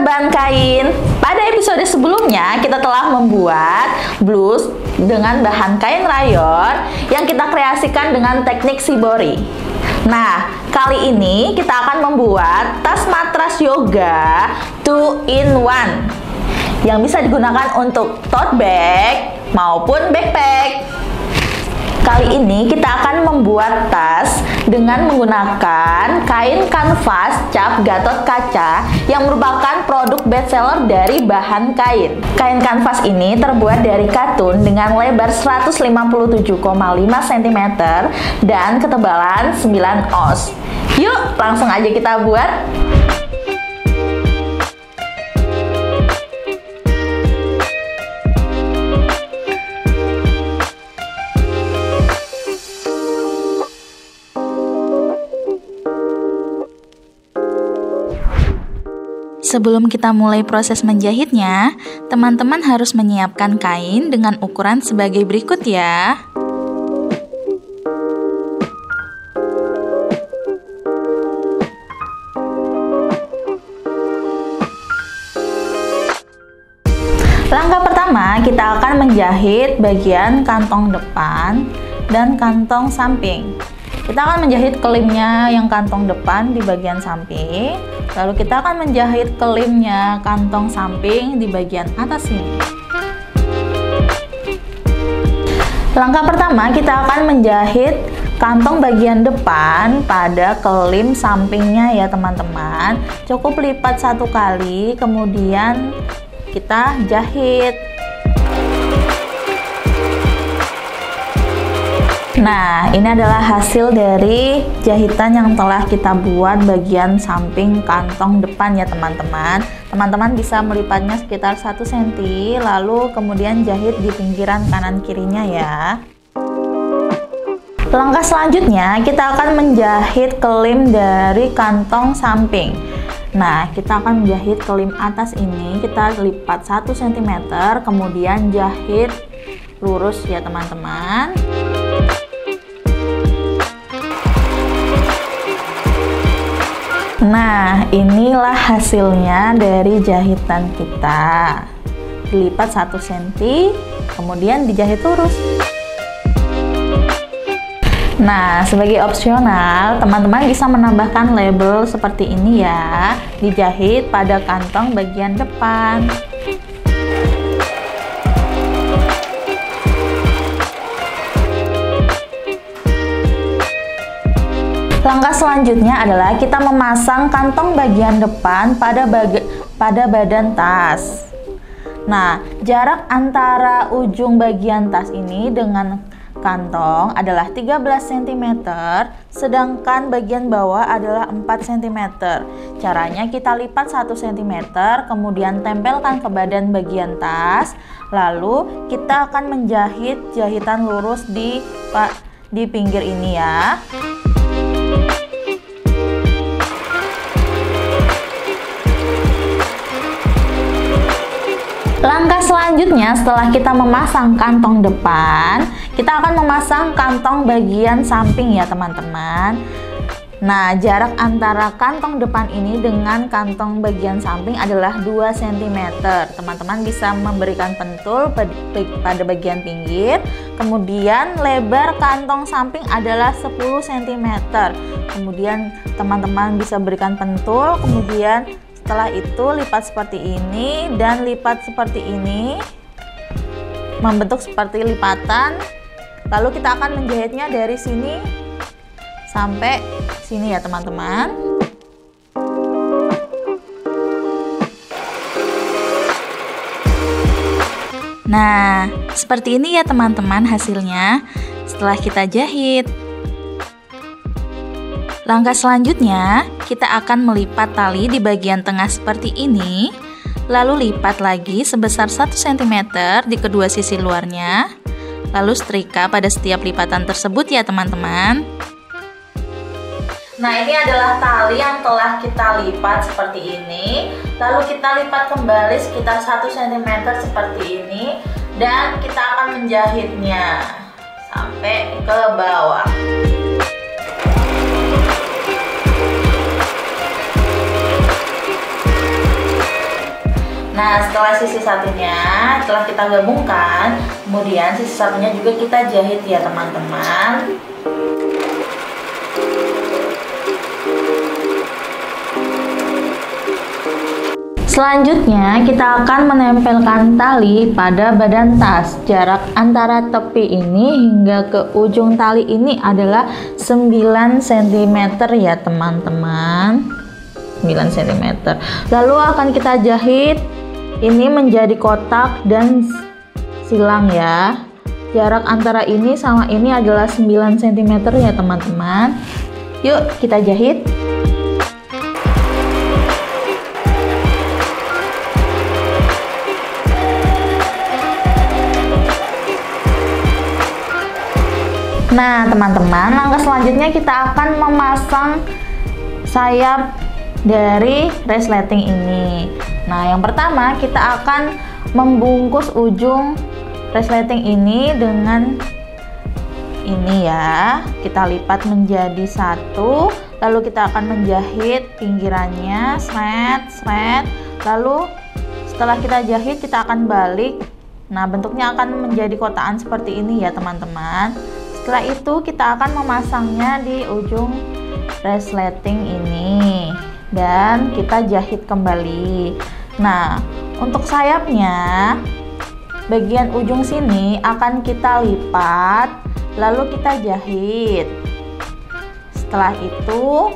bahan kain. Pada episode sebelumnya kita telah membuat blus dengan bahan kain rayon yang kita kreasikan dengan teknik shibori. Nah, kali ini kita akan membuat tas matras yoga 2-in-1 yang bisa digunakan untuk tote bag maupun backpack. Kali ini kita akan membuat tas dengan menggunakan kain kanvas cap Gatot Kaca yang merupakan produk bestseller dari bahan kain. Kain kanvas ini terbuat dari katun dengan lebar 157,5 cm dan ketebalan 9 oz. Yuk, langsung aja kita buat. Sebelum kita mulai proses menjahitnya, teman-teman harus menyiapkan kain dengan ukuran sebagai berikut ya. Langkah pertama, kita akan menjahit bagian kantong depan dan kantong samping. Kita akan menjahit kelimnya yang kantong depan di bagian samping, lalu kita akan menjahit kelimnya kantong samping di bagian atas ini. Langkah pertama, kita akan menjahit kantong bagian depan pada kelim sampingnya ya teman-teman. Cukup lipat satu kali, kemudian kita jahit. Nah, ini adalah hasil dari jahitan yang telah kita buat bagian samping kantong depan ya teman-teman. Teman-teman bisa melipatnya sekitar 1 cm, lalu kemudian jahit di pinggiran kanan kirinya ya. Langkah selanjutnya, kita akan menjahit kelim dari kantong samping. Nah, kita akan menjahit kelim atas ini, kita lipat 1 cm, kemudian jahit lurus ya teman-teman. Nah, inilah hasilnya dari jahitan kita. Dilipat 1 cm, kemudian dijahit lurus. Nah, sebagai opsional, teman-teman bisa menambahkan label seperti ini ya, dijahit pada kantong bagian depan. Langkah selanjutnya adalah kita memasang kantong bagian depan pada badan tas. Nah, jarak antara ujung bagian tas ini dengan kantong adalah 13 cm, sedangkan bagian bawah adalah 4 cm. Caranya kita lipat 1 cm, kemudian tempelkan ke badan bagian tas, lalu kita akan menjahit jahitan lurus di pinggir ini ya. Langkah selanjutnya, setelah kita memasang kantong depan, kita akan memasang kantong bagian samping ya teman-teman. Nah, jarak antara kantong depan ini dengan kantong bagian samping adalah 2 cm. Teman-teman bisa memberikan pentul pada bagian pinggir, kemudian lebar kantong samping adalah 10 cm. Kemudian teman-teman bisa berikan pentul, kemudian setelah itu lipat seperti ini dan lipat seperti ini, membentuk seperti lipatan. Lalu kita akan menjahitnya dari sini sampai sini ya teman-teman. Nah, seperti ini ya teman-teman hasilnya setelah kita jahit. Langkah selanjutnya, kita akan melipat tali di bagian tengah seperti ini, lalu lipat lagi sebesar 1 cm di kedua sisi luarnya, lalu setrika pada setiap lipatan tersebut ya teman-teman. Nah, ini adalah tali yang telah kita lipat seperti ini, lalu kita lipat kembali sekitar 1 cm seperti ini, dan kita akan menjahitnya sampai ke bawah. Nah, setelah sisi satunya telah kita gabungkan, kemudian sisi satunya juga kita jahit ya teman-teman. Selanjutnya kita akan menempelkan tali pada badan tas. Jarak antara tepi ini hingga ke ujung tali ini adalah 9 cm ya teman-teman. 9 cm. Lalu akan kita jahit ini menjadi kotak dan silang ya. Jarak antara ini sama ini adalah 9 cm ya teman-teman. Yuk kita jahit. Nah teman-teman, langkah selanjutnya kita akan memasang sayap dari resleting ini. Nah yang pertama kita akan membungkus ujung resleting ini dengan ini ya. Kita lipat menjadi satu, lalu kita akan menjahit pinggirannya, sret. Lalu setelah kita jahit kita akan balik. Nah bentuknya akan menjadi kotaan seperti ini ya teman-teman. Setelah itu kita akan memasangnya di ujung resleting ini dan kita jahit kembali. Nah untuk sayapnya bagian ujung sini akan kita lipat lalu kita jahit. Setelah itu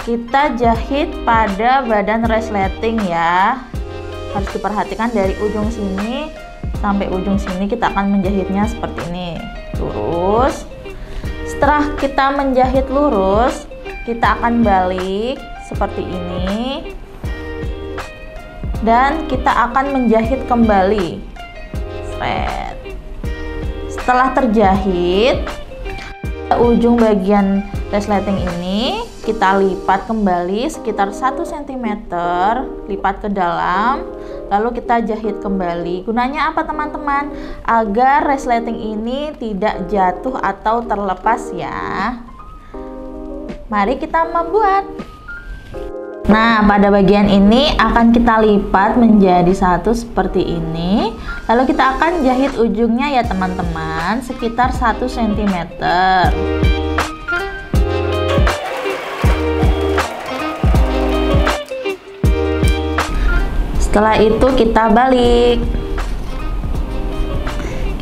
kita jahit pada badan resleting ya. Harus diperhatikan dari ujung sini sampai ujung sini kita akan menjahitnya seperti ini, lurus. Setelah kita menjahit lurus, kita akan balik seperti ini dan kita akan menjahit kembali. Sret. Setelah terjahit, ujung bagian resleting ini kita lipat kembali sekitar 1 cm, lipat ke dalam, lalu kita jahit kembali. Gunanya apa teman-teman? Agar resleting ini tidak jatuh atau terlepas ya. Mari kita membuat. Nah pada bagian ini akan kita lipat menjadi satu seperti ini, lalu kita akan jahit ujungnya ya teman-teman sekitar 1 cm. Setelah itu kita balik,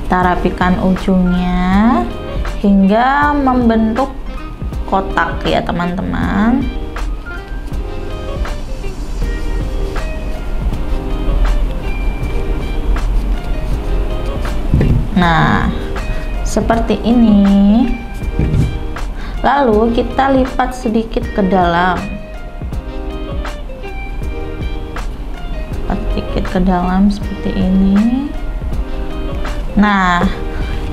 kita rapikan ujungnya hingga membentuk kotak ya teman-teman. Nah seperti ini, lalu kita lipat sedikit ke dalam, sedikit ke dalam seperti ini. Nah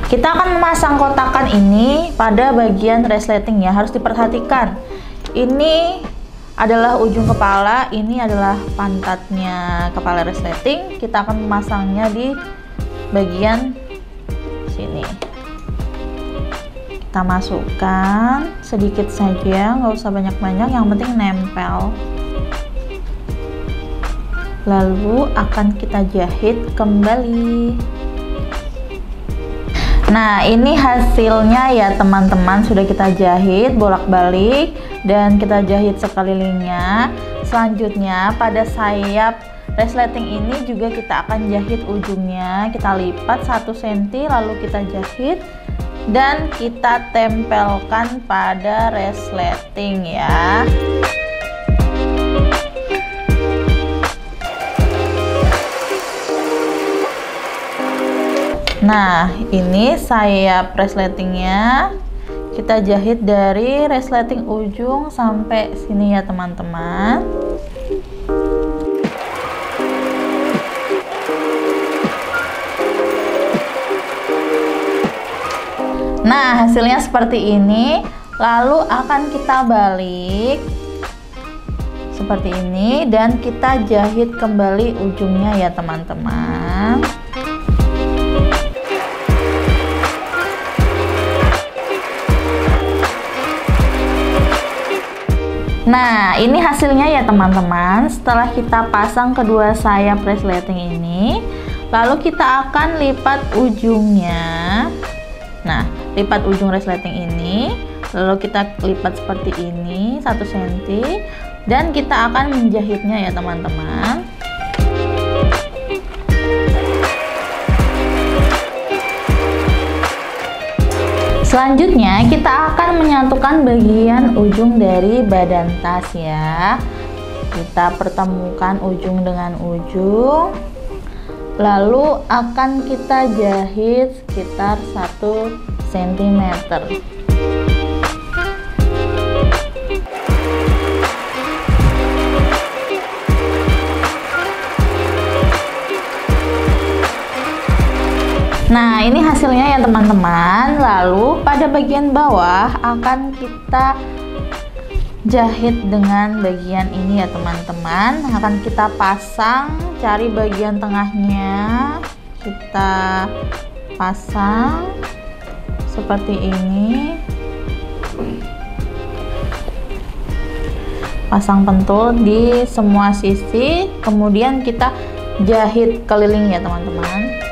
kita akan memasang kotakan ini pada bagian resleting ya. Harus diperhatikan, ini adalah ujung kepala, ini adalah pantatnya kepala resleting. Kita akan memasangnya di bagian sini. Kita masukkan sedikit saja, nggak usah banyak-banyak, yang penting nempel. Lalu akan kita jahit kembali. Nah ini hasilnya ya teman-teman, sudah kita jahit bolak-balik dan kita jahit sekelilingnya. Selanjutnya pada sayap resleting ini juga kita akan jahit ujungnya. Kita lipat 1 cm lalu kita jahit dan kita tempelkan pada resleting ya. Nah ini sayap resletingnya kita jahit dari resleting ujung sampai sini ya teman-teman. Nah hasilnya seperti ini, lalu akan kita balik seperti ini dan kita jahit kembali ujungnya ya teman-teman. Nah, ini hasilnya ya teman-teman. Setelah kita pasang kedua sayap resleting ini, lalu kita akan lipat ujungnya. Nah, lipat ujung resleting ini, lalu kita lipat seperti ini 1 cm, dan kita akan menjahitnya ya teman-teman. Selanjutnya kita akan menyatukan bagian ujung dari badan tas ya. Kita pertemukan ujung dengan ujung, lalu akan kita jahit sekitar 1 cm. Nah, ini hasilnya ya teman-teman. Lalu pada bagian bawah akan kita jahit dengan bagian ini ya teman-teman. Akan kita pasang, cari bagian tengahnya, kita pasang seperti ini. Pasang pentul di semua sisi, kemudian kita jahit keliling ya teman-teman.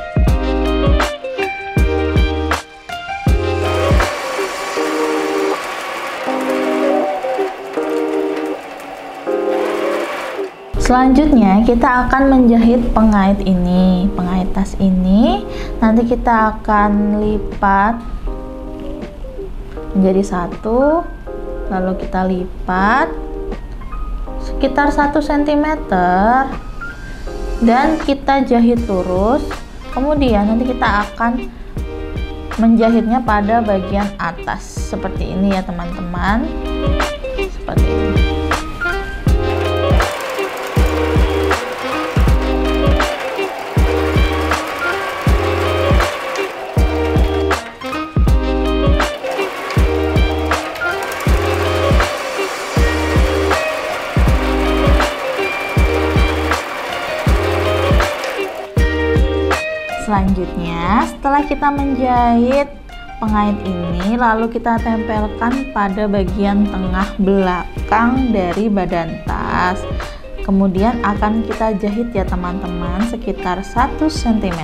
Selanjutnya kita akan menjahit pengait ini, pengait tas ini. Nanti kita akan lipat menjadi satu, lalu kita lipat sekitar 1 cm dan kita jahit lurus. Kemudian nanti kita akan menjahitnya pada bagian atas seperti ini ya teman-teman, seperti ini. Selanjutnya, setelah kita menjahit pengait ini, lalu kita tempelkan pada bagian tengah belakang dari badan tas. Kemudian akan kita jahit ya teman-teman sekitar 1 cm.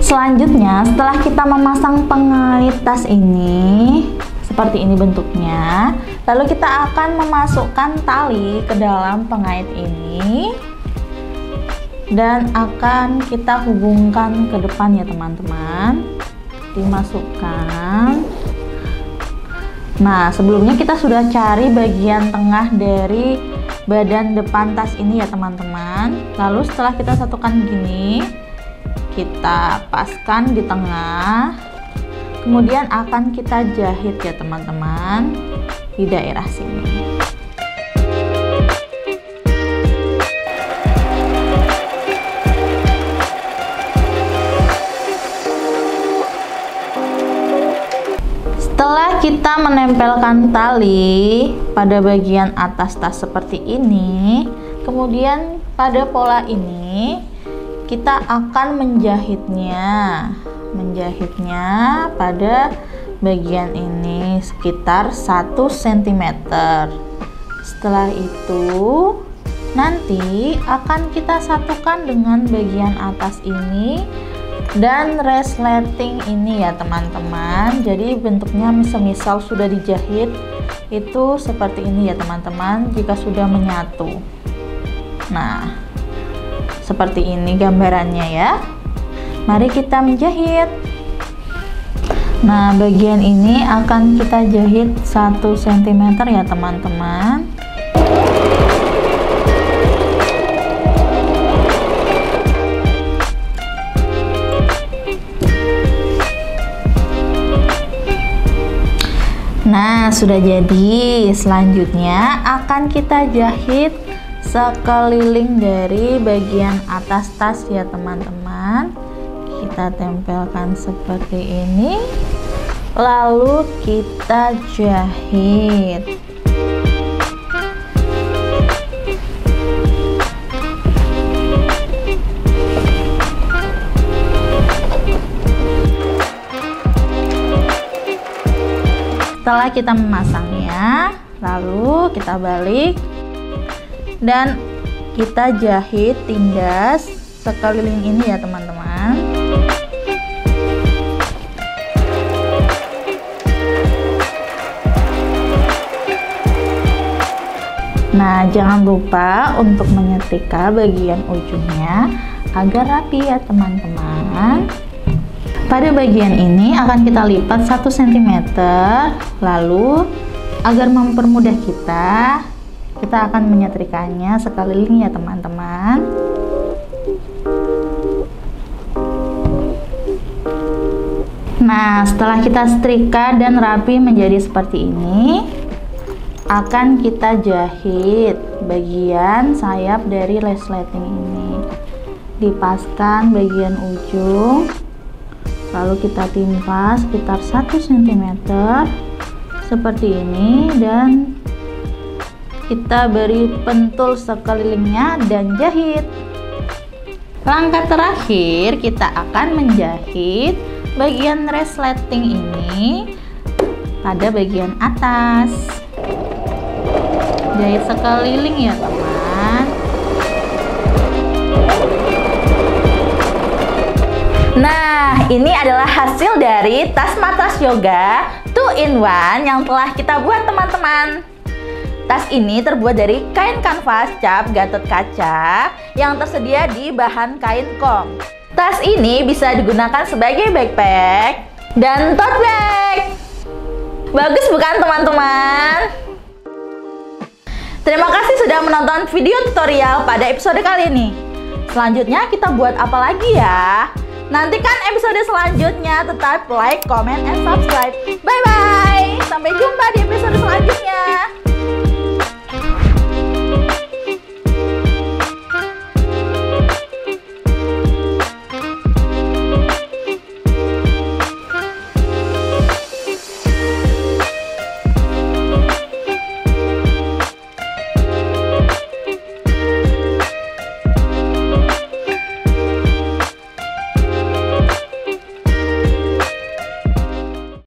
Selanjutnya, setelah kita memasang pengait tas ini, seperti ini bentuknya, lalu kita akan memasukkan tali ke dalam pengait ini dan akan kita hubungkan ke depan ya teman-teman. Dimasukkan. Nah, sebelumnya kita sudah cari bagian tengah dari badan depan tas ini ya teman-teman. Lalu setelah kita satukan gini, kita paskan di tengah. Kemudian akan kita jahit ya teman-teman di daerah sini. Setelah kita menempelkan tali pada bagian atas tas seperti ini, kemudian pada pola ini kita akan menjahitnya pada bagian ini sekitar 1 cm. Setelah itu nanti akan kita satukan dengan bagian atas ini dan resleting ini ya teman-teman. Jadi bentuknya semisal sudah dijahit itu seperti ini ya teman-teman jika sudah menyatu. Nah, seperti ini gambarannya ya. Mari kita menjahit. Nah, bagian ini akan kita jahit 1 cm ya teman-teman. Nah, sudah jadi. Selanjutnya akan kita jahit sekeliling dari bagian atas tas ya teman-teman. Kita tempelkan seperti ini, lalu kita jahit. Setelah kita memasangnya, lalu kita balik dan kita jahit tindas sekeliling ini ya teman-teman. Nah, jangan lupa untuk menyetrika bagian ujungnya agar rapi ya teman-teman. Pada bagian ini akan kita lipat 1 cm, lalu agar mempermudah kita akan menyetrikanya sekeliling ya teman-teman. Nah, setelah kita setrika dan rapi menjadi seperti ini, akan kita jahit bagian sayap dari resleting ini. Dipaskan bagian ujung, lalu kita timpa sekitar 1 cm seperti ini, dan kita beri pentul sekelilingnya dan jahit. Langkah terakhir, kita akan menjahit bagian resleting ini pada bagian atas. Jahit sekeliling ya teman. Nah, ini adalah hasil dari tas matras yoga 2-in-1 yang telah kita buat teman-teman. Tas ini terbuat dari kain kanvas cap Gatot Kaca yang tersedia di bahan kain kom. Tas ini bisa digunakan sebagai backpack dan tote bag. Bagus bukan teman-teman? Terima kasih sudah menonton video tutorial pada episode kali ini. Selanjutnya kita buat apa lagi ya? Nantikan episode selanjutnya. Tetap like, comment, and subscribe. Bye-bye. Sampai jumpa di episode selanjutnya.